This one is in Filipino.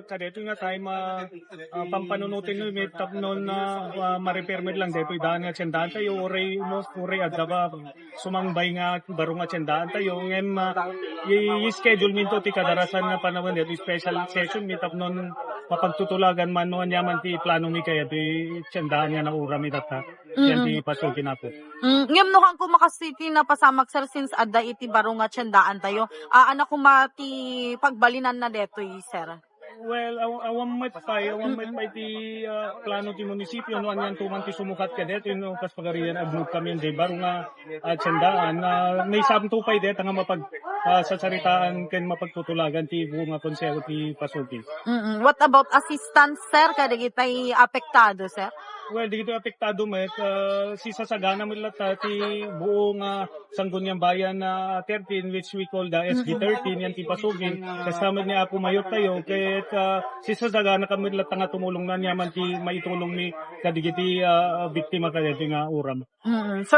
Kadeto nga tayo pampanunutin no may tapnon na ma-repairment lang dito daan nga tiyandaan tayo uray adaba sumangbay nga baro nga tiyandaan tayo ngem i-schedule minto ti kadarasan nga panahon dito special session mi tapnon mapagtutulagan man no yaman ti plano mi kaya ti tiyandaan nga na ura mi data yan ti pasukin ako. Ngem no hang kumakasiti na pasamak sir since adda iti baro nga tiyandaan tayo anak ko mati pagbalinan na deto sir. Well, awam met pa ti plano ti munisipyo no anyan tuman ti sumukat ka det no kas pagarian agnud kami di baro nga tiyandaan may samto pa det nga mapag sasaritaan ken mapagtutulagan ti buong nga konseho ti pasuki. What about assistance sir kadigitay apektado sir? Well, dito apektado met si sasagana mo lahat ti buong sangguniang bayan na 13 which we call the SB13 yan ti pasugin kasama ni ako mayot tayo ket si sasagana kami lahat nga tumulong na niyaman ti maitulong ni kadigiti biktima kadito nga uram. Sir